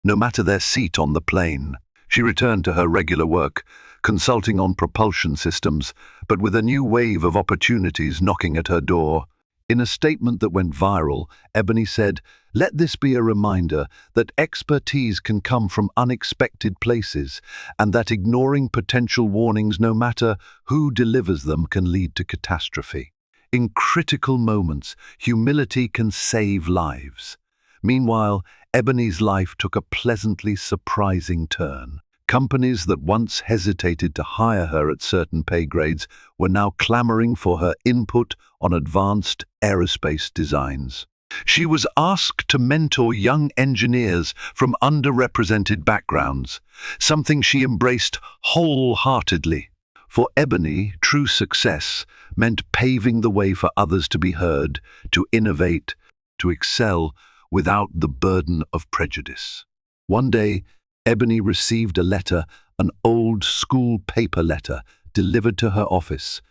no matter their seat on the plane. She returned to her regular work, consulting on propulsion systems, but with a new wave of opportunities knocking at her door. In a statement that went viral, Ebony said, "Let this be a reminder that expertise can come from unexpected places, and that ignoring potential warnings, no matter who delivers them, can lead to catastrophe. In critical moments, humility can save lives." Meanwhile, Ebony's life took a pleasantly surprising turn. Companies that once hesitated to hire her at certain pay grades were now clamoring for her input on advanced aerospace designs. She was asked to mentor young engineers from underrepresented backgrounds, something she embraced wholeheartedly. For Ebony, true success meant paving the way for others to be heard, to innovate, to excel without the burden of prejudice. One day, Ebony received a letter, an old school paper letter, delivered to her office.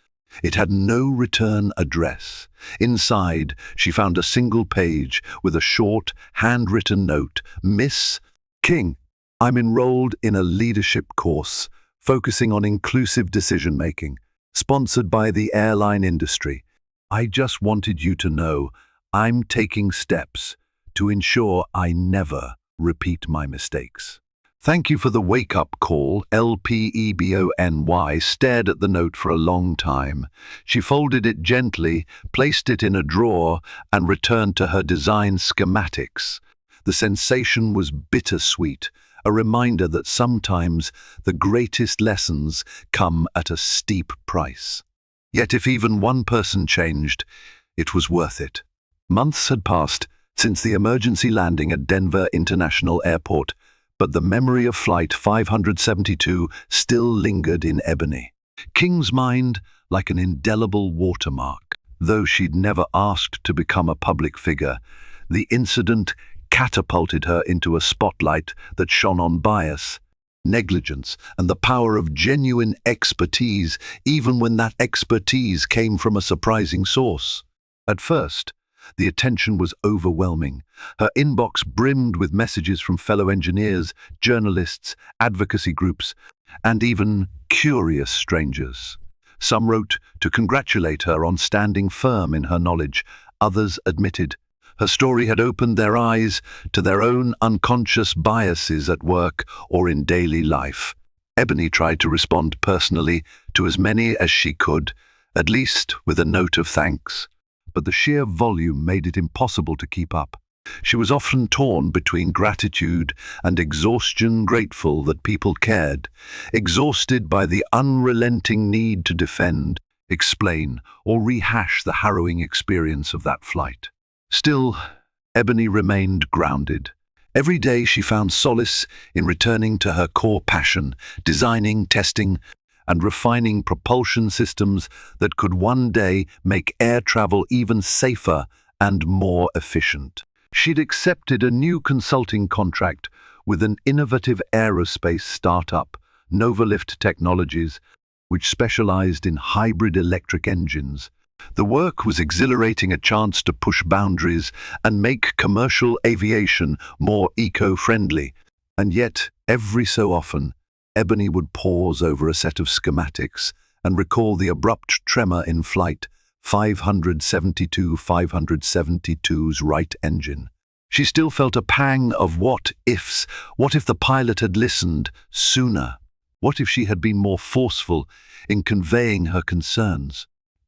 It had no return address. Inside, she found a single page with a short, handwritten note. "Miss King, I'm enrolled in a leadership course focusing on inclusive decision-making, sponsored by the airline industry. I just wanted you to know I'm taking steps to ensure I never repeat my mistakes. Thank you for the wake-up call." LPEBONY stared at the note for a long time. She folded it gently, placed it in a drawer, and returned to her design schematics. The sensation was bittersweet, a reminder that sometimes the greatest lessons come at a steep price. Yet if even one person changed, it was worth it. Months had passed since the emergency landing at Denver International Airport, but the memory of Flight 572 still lingered in Ebony King's mind like an indelible watermark. Though she'd never asked to become a public figure, the incident catapulted her into a spotlight that shone on bias, negligence, and the power of genuine expertise, even when that expertise came from a surprising source. At first, The attention was overwhelming. Her inbox brimmed with messages from fellow engineers, journalists, advocacy groups, and even curious strangers. Some wrote to congratulate her on standing firm in her knowledge. Others admitted her story had opened their eyes to their own unconscious biases at work or in daily life. Ebony tried to respond personally to as many as she could, at least with a note of thanks. But the sheer volume made it impossible to keep up. She was often torn between gratitude and exhaustion, grateful that people cared, exhausted by the unrelenting need to defend, explain, or rehash the harrowing experience of that flight. Still, Ebony remained grounded. Every day she found solace in returning to her core passion, designing, testing, and refining propulsion systems that could one day make air travel even safer and more efficient. She'd accepted a new consulting contract with an innovative aerospace startup, Novalift Technologies, which specialized in hybrid electric engines. The work was exhilarating, a chance to push boundaries and make commercial aviation more eco-friendly. And yet, every so often, Ebony would pause over a set of schematics and recall the abrupt tremor in Flight 572's right engine. She still felt a pang of what-ifs. What if the pilot had listened sooner? What if she had been more forceful in conveying her concerns?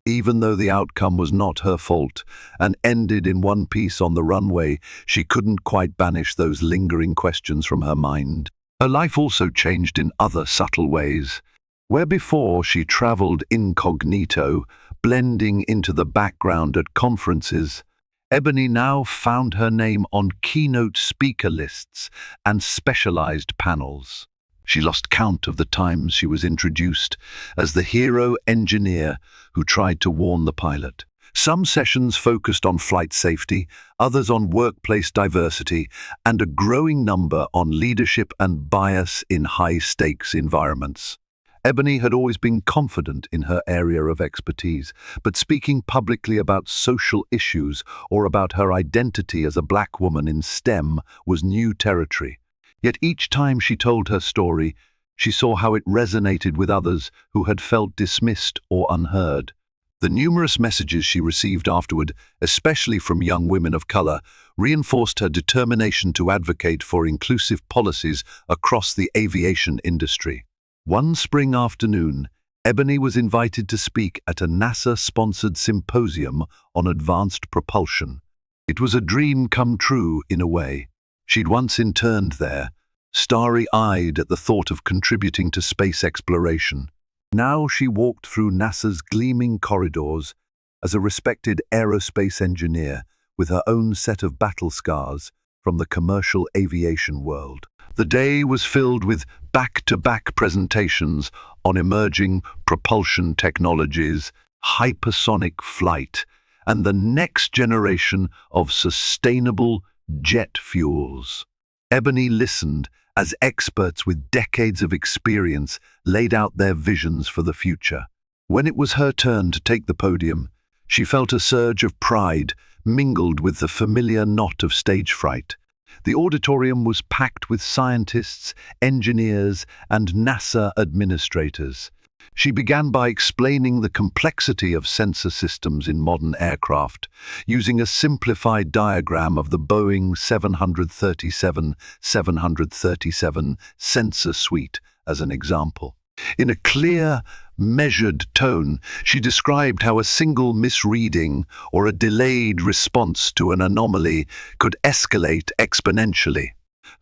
Even though the outcome was not her fault and ended in one piece on the runway, she couldn't quite banish those lingering questions from her mind. Her life also changed in other subtle ways. Where before she traveled incognito, blending into the background at conferences, Ebony now found her name on keynote speaker lists and specialized panels. She lost count of the times she was introduced as the hero engineer who tried to warn the pilot. Some sessions focused on flight safety, others on workplace diversity, and a growing number on leadership and bias in high-stakes environments. Ebony had always been confident in her area of expertise, but speaking publicly about social issues or about her identity as a black woman in STEM was new territory. Yet each time she told her story, she saw how it resonated with others who had felt dismissed or unheard. The numerous messages she received afterward, especially from young women of color, reinforced her determination to advocate for inclusive policies across the aviation industry. One spring afternoon, Ebony was invited to speak at a NASA-sponsored symposium on advanced propulsion. It was a dream come true in a way. She'd once interned there, starry-eyed at the thought of contributing to space exploration. Now she walked through NASA's gleaming corridors as a respected aerospace engineer with her own set of battle scars from the commercial aviation world. The day was filled with back-to-back presentations on emerging propulsion technologies, hypersonic flight, and the next generation of sustainable jet fuels. Ebony listened as experts with decades of experience laid out their visions for the future. When it was her turn to take the podium, she felt a surge of pride mingled with the familiar knot of stage fright. The auditorium was packed with scientists, engineers, and NASA administrators. She began by explaining the complexity of sensor systems in modern aircraft, using a simplified diagram of the Boeing 737 sensor suite as an example. In a clear, measured tone, she described how a single misreading or a delayed response to an anomaly could escalate exponentially.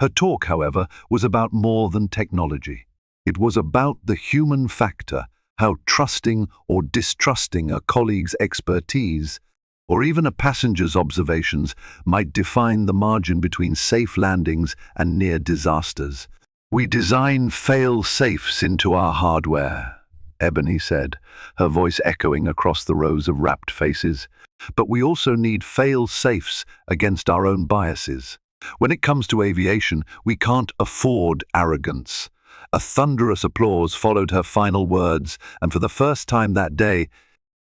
Her talk, however, was about more than technology. It was about the human factor, how trusting or distrusting a colleague's expertise, or even a passenger's observations, might define the margin between safe landings and near disasters. "We design fail-safes into our hardware," Ebony said, her voice echoing across the rows of rapt faces. "But we also need fail-safes against our own biases. When it comes to aviation, we can't afford arrogance." A thunderous applause followed her final words, and for the first time that day,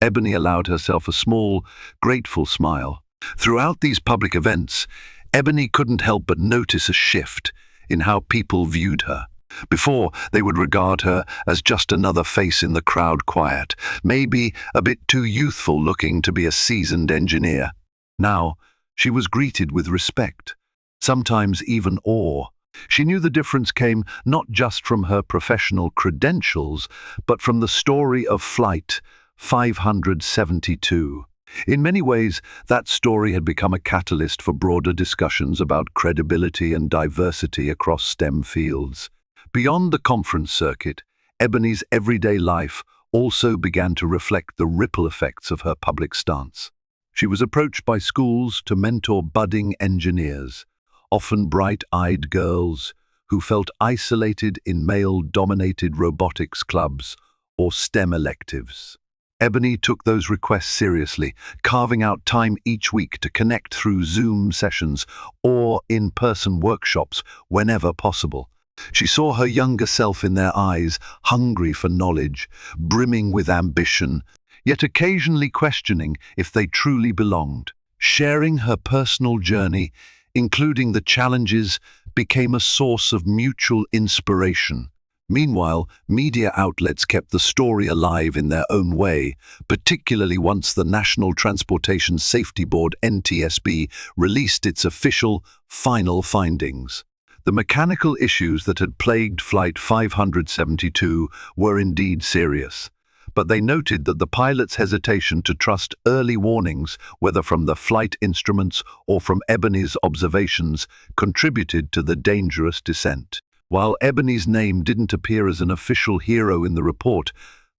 Ebony allowed herself a small, grateful smile. Throughout these public events, Ebony couldn't help but notice a shift in how people viewed her. Before, they would regard her as just another face in the crowd, quiet, maybe a bit too youthful looking to be a seasoned engineer. Now, she was greeted with respect, sometimes even awe. She knew the difference came not just from her professional credentials, but from the story of Flight 572. In many ways, that story had become a catalyst for broader discussions about credibility and diversity across STEM fields. Beyond the conference circuit, Ebony's everyday life also began to reflect the ripple effects of her public stance. She was approached by schools to mentor budding engineers, often bright-eyed girls who felt isolated in male-dominated robotics clubs or STEM electives. Ebony took those requests seriously, carving out time each week to connect through Zoom sessions or in-person workshops whenever possible. She saw her younger self in their eyes, hungry for knowledge, brimming with ambition, yet occasionally questioning if they truly belonged. Sharing her personal journey, including the challenges, became a source of mutual inspiration. Meanwhile, media outlets kept the story alive in their own way, particularly once the National Transportation Safety Board (NTSB) released its official, final findings. The mechanical issues that had plagued Flight 572 were indeed serious, but they noted that the pilot's hesitation to trust early warnings, whether from the flight instruments or from Ebony's observations, contributed to the dangerous descent. While Ebony's name didn't appear as an official hero in the report,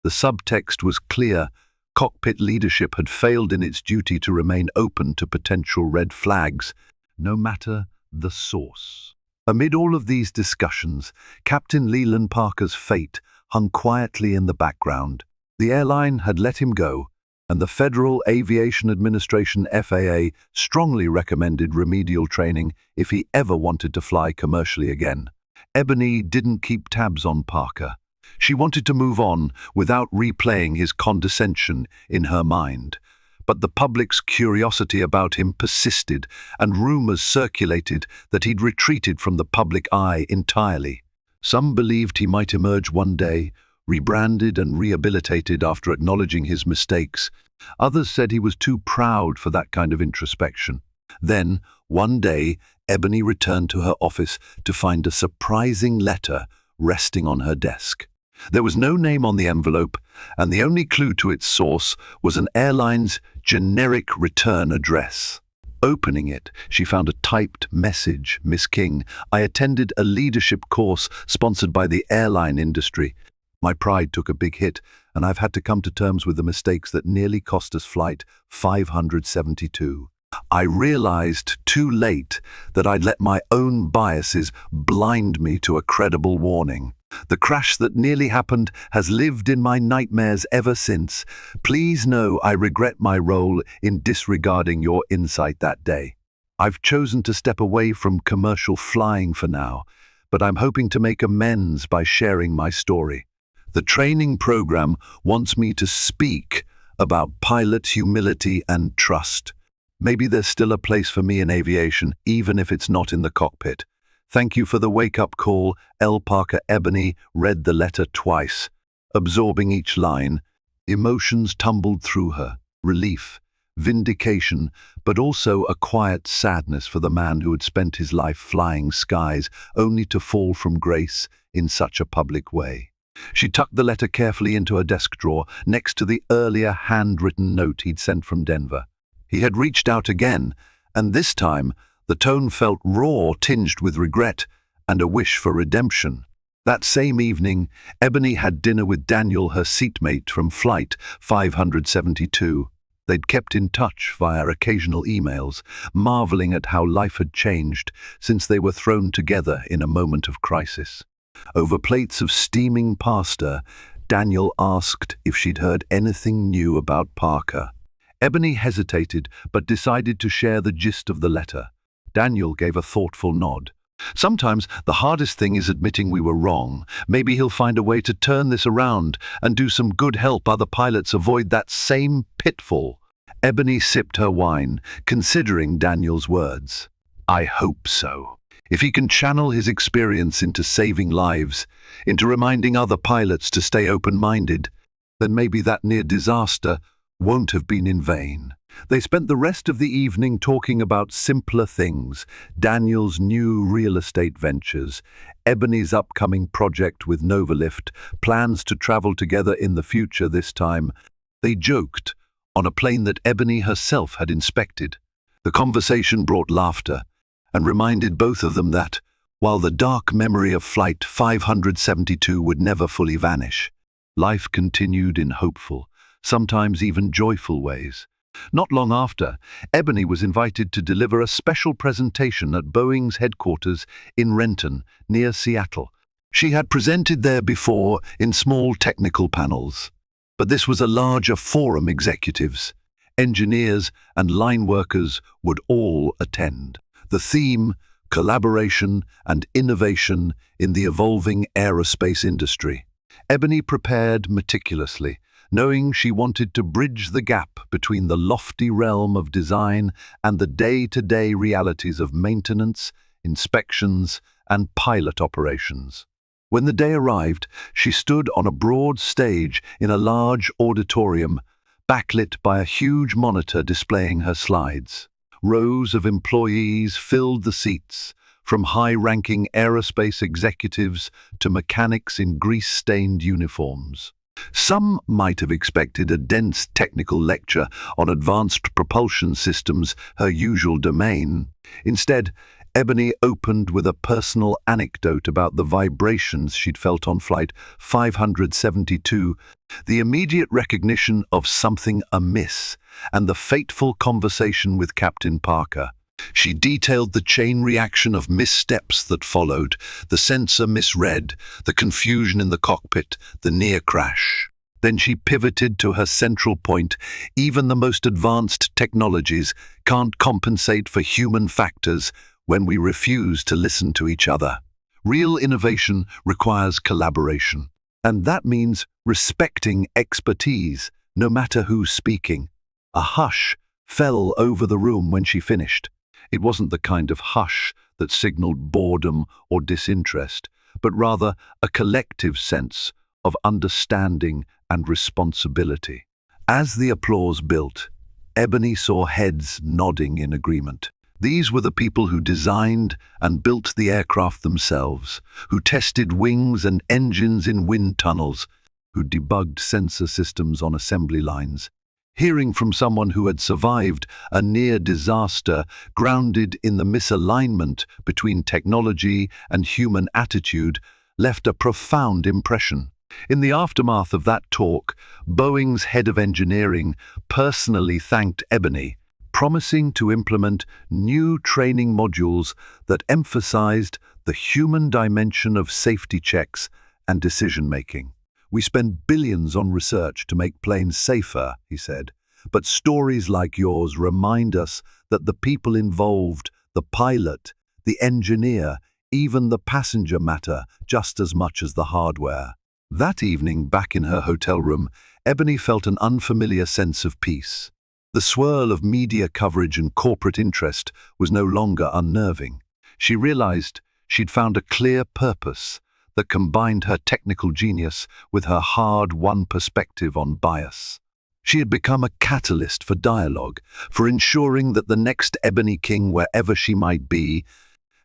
the subtext was clear. Cockpit leadership had failed in its duty to remain open to potential red flags, no matter the source. Amid all of these discussions, Captain Leland Parker's fate hung quietly in the background. The airline had let him go, and the Federal Aviation Administration (FAA) strongly recommended remedial training if he ever wanted to fly commercially again. Ebony didn't keep tabs on Parker. She wanted to move on without replaying his condescension in her mind. But the public's curiosity about him persisted, and rumors circulated that he'd retreated from the public eye entirely. Some believed he might emerge one day, rebranded and rehabilitated after acknowledging his mistakes. Others said he was too proud for that kind of introspection. Then, one day, Ebony returned to her office to find a surprising letter resting on her desk. There was no name on the envelope, and the only clue to its source was an airline's generic return address. Opening it, she found a typed message. "Miss King, I attended a leadership course sponsored by the airline industry. My pride took a big hit, and I've had to come to terms with the mistakes that nearly cost us Flight 572. I realized too late that I'd let my own biases blind me to a credible warning. The crash that nearly happened has lived in my nightmares ever since. Please know I regret my role in disregarding your insight that day. I've chosen to step away from commercial flying for now, but I'm hoping to make amends by sharing my story. The training program wants me to speak about pilot humility and trust. Maybe there's still a place for me in aviation, even if it's not in the cockpit. Thank you for the wake-up call." L. Parker. Ebony read the letter twice, absorbing each line. Emotions tumbled through her: relief, vindication, but also a quiet sadness for the man who had spent his life flying skies only to fall from grace in such a public way. She tucked the letter carefully into her desk drawer, next to the earlier handwritten note he'd sent from Denver. He had reached out again, and this time the tone felt raw, tinged with regret and a wish for redemption. That same evening, Ebony had dinner with Daniel, her seatmate from Flight 572. They'd kept in touch via occasional emails, marveling at how life had changed since they were thrown together in a moment of crisis. Over plates of steaming pasta, Daniel asked if she'd heard anything new about Parker. Ebony hesitated, but decided to share the gist of the letter. Daniel gave a thoughtful nod. "Sometimes the hardest thing is admitting we were wrong. Maybe he'll find a way to turn this around and do some good, help other pilots avoid that same pitfall." Ebony sipped her wine, considering Daniel's words. I hope so. If he can channel his experience into saving lives, into reminding other pilots to stay open-minded, then maybe that near disaster won't have been in vain. They spent the rest of the evening talking about simpler things, Daniel's new real estate ventures, Ebony's upcoming project with Novalift, plans to travel together in the future this time. They joked on a plane that Ebony herself had inspected. The conversation brought laughter and reminded both of them that, while the dark memory of Flight 572 would never fully vanish, life continued in hopeful, sometimes even joyful ways. Not long after, Ebony was invited to deliver a special presentation at Boeing's headquarters in Renton, near Seattle. She had presented there before in small technical panels, but this was a larger forum. Executives, engineers, and line workers would all attend. The theme, collaboration and innovation in the evolving aerospace industry. Ebony prepared meticulously, knowing she wanted to bridge the gap between the lofty realm of design and the day-to-day realities of maintenance, inspections, and pilot operations. When the day arrived, she stood on a broad stage in a large auditorium, backlit by a huge monitor displaying her slides. Rows of employees filled the seats, from high-ranking aerospace executives to mechanics in grease-stained uniforms. Some might have expected a dense technical lecture on advanced propulsion systems, her usual domain. Instead, Ebony opened with a personal anecdote about the vibrations she'd felt on Flight 572, the immediate recognition of something amiss, and the fateful conversation with Captain Parker. She detailed the chain reaction of missteps that followed, the sensor misread, the confusion in the cockpit, the near crash. Then she pivoted to her central point. Even the most advanced technologies can't compensate for human factors when we refuse to listen to each other. Real innovation requires collaboration, and that means respecting expertise, no matter who's speaking. A hush fell over the room when she finished. It wasn't the kind of hush that signaled boredom or disinterest, but rather a collective sense of understanding and responsibility. As the applause built, Ebony saw heads nodding in agreement. These were the people who designed and built the aircraft themselves, who tested wings and engines in wind tunnels, who debugged sensor systems on assembly lines. Hearing from someone who had survived a near disaster, grounded in the misalignment between technology and human attitude, left a profound impression. In the aftermath of that talk, Boeing's head of engineering personally thanked Ebony, promising to implement new training modules that emphasized the human dimension of safety checks and decision-making. We spend billions on research to make planes safer, he said, but stories like yours remind us that the people involved, the pilot, the engineer, even the passenger matter just as much as the hardware. That evening, back in her hotel room, Ebony felt an unfamiliar sense of peace. The swirl of media coverage and corporate interest was no longer unnerving. She realized she'd found a clear purpose that combined her technical genius with her hard-won perspective on bias. She had become a catalyst for dialogue, for ensuring that the next Ebony King, wherever she might be,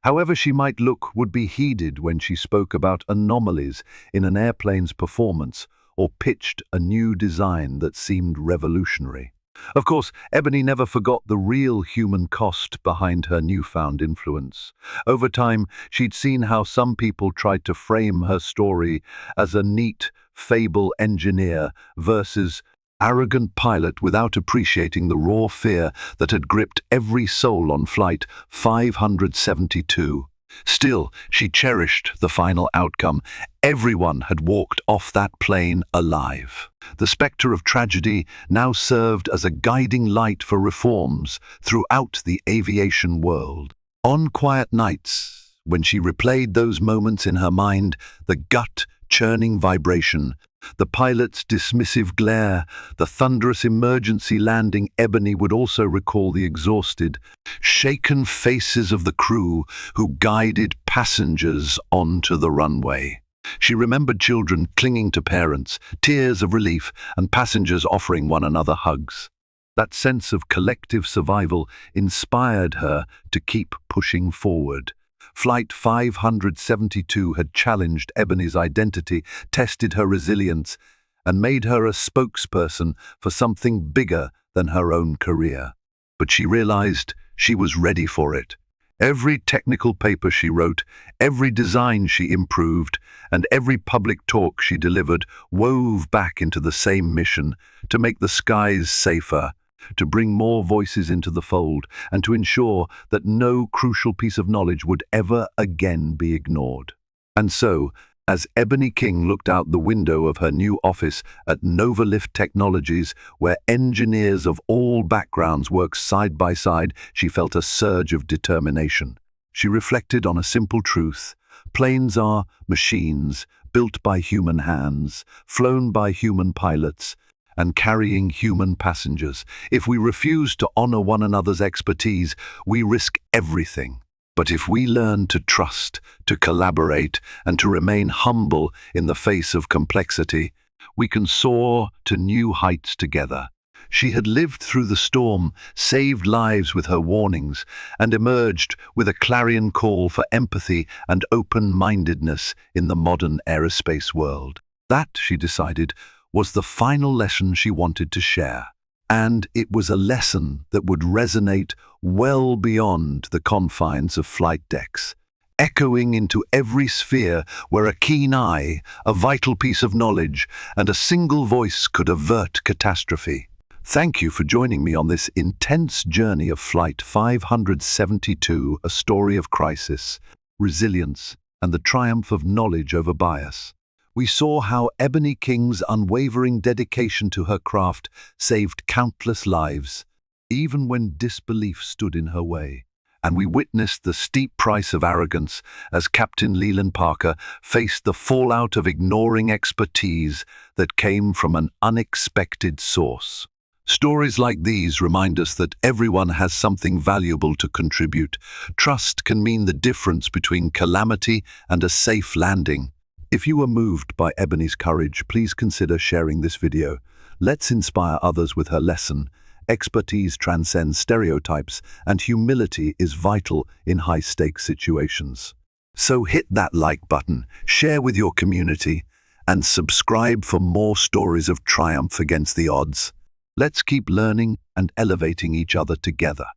however she might look, would be heeded when she spoke about anomalies in an airplane's performance or pitched a new design that seemed revolutionary. Of course, Ebony never forgot the real human cost behind her newfound influence. Over time, she'd seen how some people tried to frame her story as a neat, fable engineer versus arrogant pilot, without appreciating the raw fear that had gripped every soul on Flight 572. Still, she cherished the final outcome. Everyone had walked off that plane alive. The spectre of tragedy now served as a guiding light for reforms throughout the aviation world. On quiet nights, when she replayed those moments in her mind, the gut-churning vibration The pilot's dismissive glare, the thunderous emergency landing. Ebony would also recall the exhausted, shaken faces of the crew who guided passengers onto the runway. She remembered children clinging to parents, tears of relief, and passengers offering one another hugs. That sense of collective survival inspired her to keep pushing forward. Flight 572 had challenged Ebony's identity, tested her resilience, and made her a spokesperson for something bigger than her own career. But she realized she was ready for it. Every technical paper she wrote, every design she improved, and every public talk she delivered wove back into the same mission: to make the skies safer, to bring more voices into the fold, and to ensure that no crucial piece of knowledge would ever again be ignored. And so, as Ebony King looked out the window of her new office at Novalift Technologies, where engineers of all backgrounds worked side by side, she felt a surge of determination. She reflected on a simple truth: planes are machines, built by human hands, flown by human pilots, and carrying human passengers. If we refuse to honor one another's expertise, we risk everything. But if we learn to trust, to collaborate, and to remain humble in the face of complexity, we can soar to new heights together. She had lived through the storm, saved lives with her warnings, and emerged with a clarion call for empathy and open-mindedness in the modern aerospace world. That, she decided, was the final lesson she wanted to share. And it was a lesson that would resonate well beyond the confines of flight decks, echoing into every sphere where a keen eye, a vital piece of knowledge, and a single voice could avert catastrophe. Thank you for joining me on this intense journey of Flight 572, a story of crisis, resilience, and the triumph of knowledge over bias. We saw how Ebony King's unwavering dedication to her craft saved countless lives, even when disbelief stood in her way. And we witnessed the steep price of arrogance as Captain Leland Parker faced the fallout of ignoring expertise that came from an unexpected source. Stories like these remind us that everyone has something valuable to contribute. Trust can mean the difference between calamity and a safe landing. If you were moved by Ebony's courage, please consider sharing this video. Let's inspire others with her lesson. Expertise transcends stereotypes, and humility is vital in high-stakes situations. So hit that like button, share with your community, and subscribe for more stories of triumph against the odds. Let's keep learning and elevating each other together.